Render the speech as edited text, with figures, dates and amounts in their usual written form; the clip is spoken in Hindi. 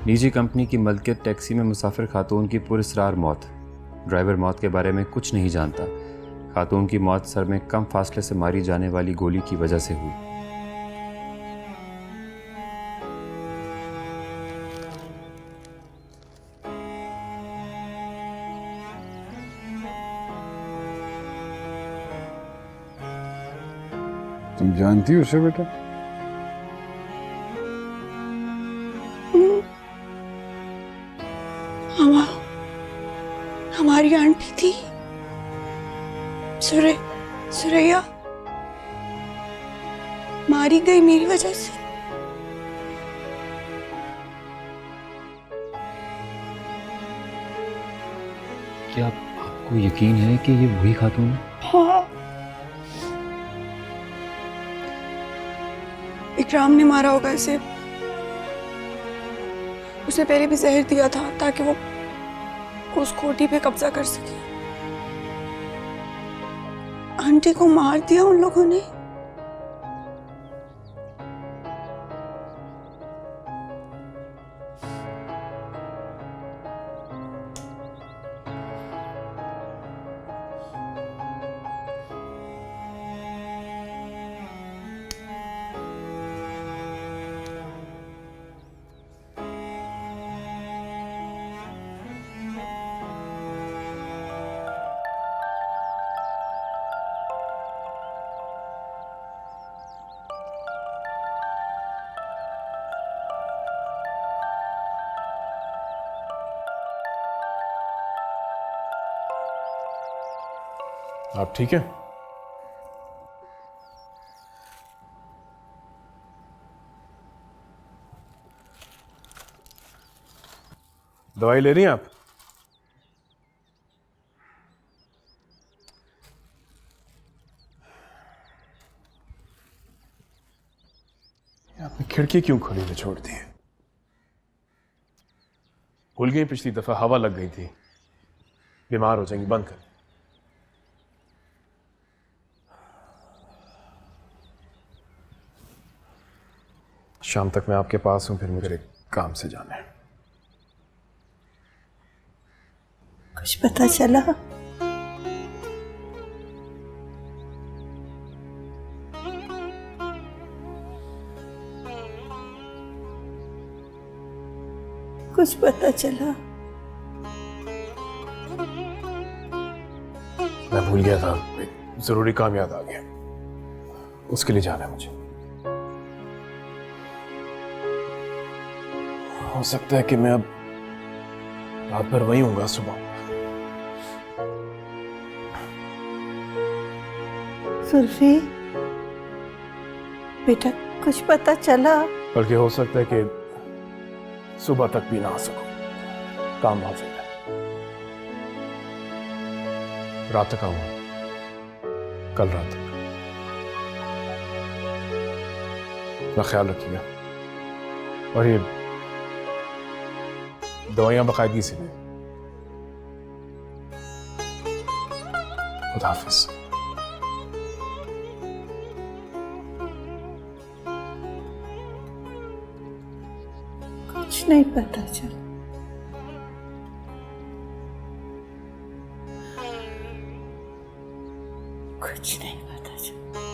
निजी कंपनी की मलकियत टैक्सी में मुसाफिर खातून की पुरअसरार मौत। ड्राइवर मौत के बारे में कुछ नहीं जानता। खातून की मौत सर में कम फासले से मारी जाने वाली गोली की वजह से हुई। तुम जानती हो उसे बेटा? हमारी आंटी थी सुरैया, मारी गई मेरी वजह से। क्या आपको यकीन है कि ये वही खातून है? हाँ, इकराम ने मारा होगा इसे। उसने पहले भी जहर दिया था ताकि वो उस कोठी पे कब्जा कर सके। आंटी को मार दिया उन लोगों ने। आप ठीक है? दवाई ले रही हैं आप? आपने खिड़की क्यों खुली हुई छोड़ दी है? भूल गई पिछली दफा हवा लग गई थी, बीमार हो जाएंगी, बंद कर। शाम तक मैं आपके पास हूं, फिर मुझे एक काम से जाना है। कुछ पता चला? कुछ पता चला? मैं भूल गया था, एक जरूरी काम याद आ गया, उसके लिए जाना है मुझे। हो सकता है कि मैं अब रात भर वहीं होऊंगा, सुबह। सुल्फी बेटा, कुछ पता चला? बल्कि हो सकता है कि सुबह तक भी ना आ सकूं, काम बहुत ज्यादा है। रात तक आऊंगा, कल रात तक। अपना ख्याल रखिएगा और ये दवाइयां बाकायदगी से लें। खुदा हाफिज। कुछ नहीं पता चला। कुछ नहीं पता चला।